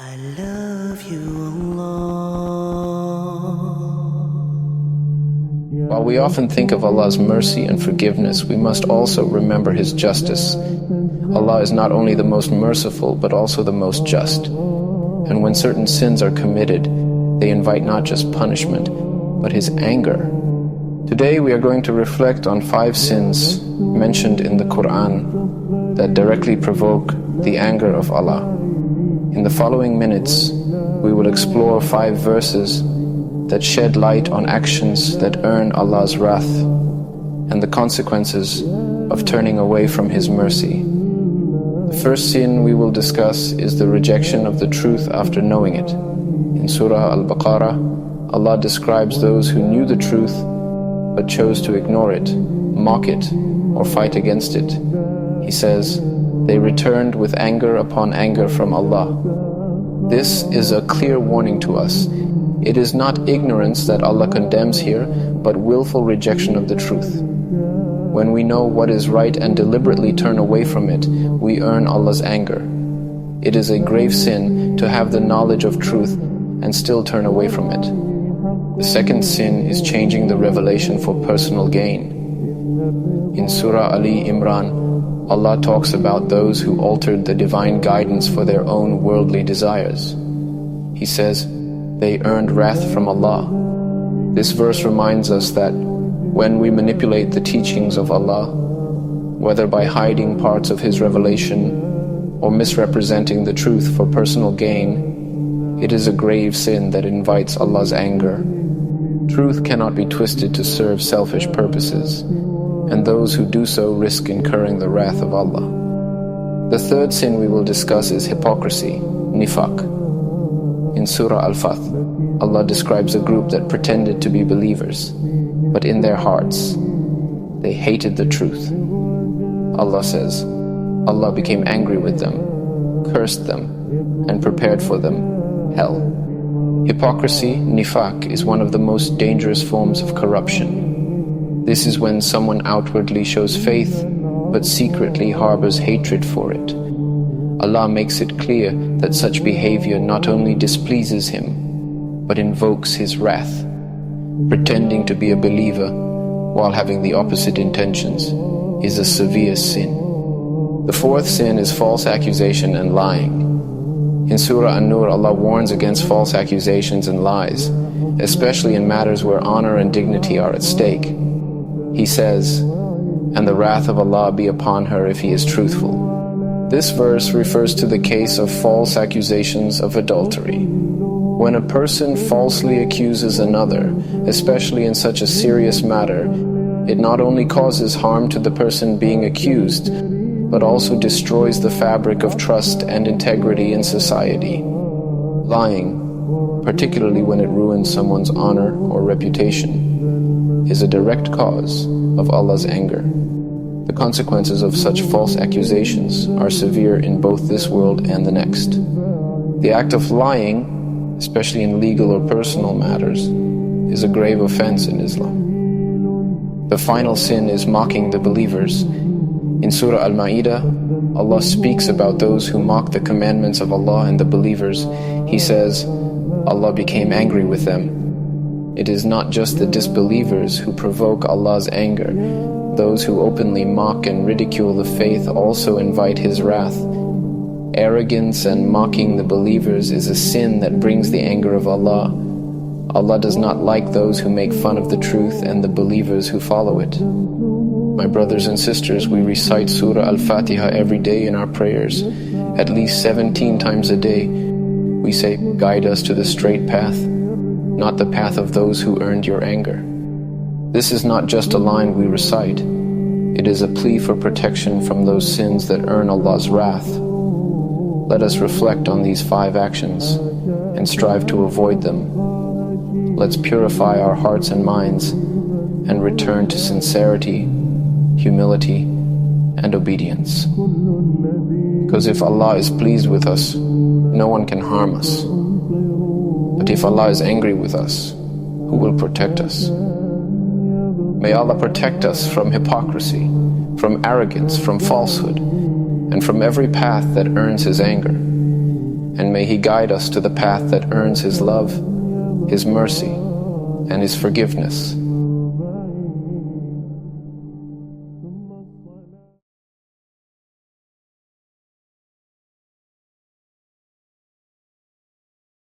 I love you, Allah. While we often think of Allah's mercy and forgiveness, we must also remember His justice. Allah is not only the most merciful, but also the most just. And when certain sins are committed, they invite not just punishment, but His anger. Today we are going to reflect on 5 sins mentioned in the Quran that directly provoke the anger of Allah. In the following minutes, we will explore 5 verses that shed light on actions that earn Allah's wrath and the consequences of turning away from His mercy. The first sin we will discuss is the rejection of the truth after knowing it. In Surah Al-Baqarah, Allah describes those who knew the truth but chose to ignore it, mock it, or fight against it. He says, "They returned with anger upon anger from Allah." This is a clear warning to us. It is not ignorance that Allah condemns here, but willful rejection of the truth. When we know what is right and deliberately turn away from it, we earn Allah's anger. It is a grave sin to have the knowledge of truth and still turn away from it. The second sin is changing the revelation for personal gain. In Surah Ali Imran, Allah talks about those who altered the divine guidance for their own worldly desires. He says, they earned wrath from Allah. This verse reminds us that when we manipulate the teachings of Allah, whether by hiding parts of His revelation or misrepresenting the truth for personal gain, it is a grave sin that invites Allah's anger. Truth cannot be twisted to serve selfish purposes, and those who do so risk incurring the wrath of Allah. The third sin we will discuss is hypocrisy, nifaq. In Surah Al-Fath, Allah describes a group that pretended to be believers, but in their hearts, they hated the truth. Allah says, Allah became angry with them, cursed them, and prepared for them hell. Hypocrisy, nifaq, is one of the most dangerous forms of corruption. This is when someone outwardly shows faith, but secretly harbors hatred for it. Allah makes it clear that such behavior not only displeases Him, but invokes His wrath. Pretending to be a believer while having the opposite intentions is a severe sin. The fourth sin is false accusation and lying. In Surah An-Nur, Allah warns against false accusations and lies, especially in matters where honor and dignity are at stake. He says, "And the wrath of Allah be upon her if he is truthful." This verse refers to the case of false accusations of adultery. When a person falsely accuses another, especially in such a serious matter, it not only causes harm to the person being accused, but also destroys the fabric of trust and integrity in society. Lying, particularly when it ruins someone's honor or reputation, is a direct cause of Allah's anger. The consequences of such false accusations are severe in both this world and the next. The act of lying, especially in legal or personal matters, is a grave offense in Islam. The final sin is mocking the believers. In Surah Al-Ma'idah, Allah speaks about those who mock the commandments of Allah and the believers. He says, Allah became angry with them. It is not just the disbelievers who provoke Allah's anger. Those who openly mock and ridicule the faith also invite His wrath. Arrogance and mocking the believers is a sin that brings the anger of Allah. Allah does not like those who make fun of the truth and the believers who follow it. My brothers and sisters, we recite Surah Al-Fatiha every day in our prayers. At least 17 times a day, we say, "Guide us to the straight path, not the path of those who earned your anger." This is not just a line we recite. It is a plea for protection from those sins that earn Allah's wrath. Let us reflect on these 5 actions and strive to avoid them. Let's purify our hearts and minds and return to sincerity, humility, and obedience. Because if Allah is pleased with us, no one can harm us. But if Allah is angry with us, who will protect us? May Allah protect us from hypocrisy, from arrogance, from falsehood, and from every path that earns His anger. and may He guide us to the path that earns His love, His mercy, and His forgiveness.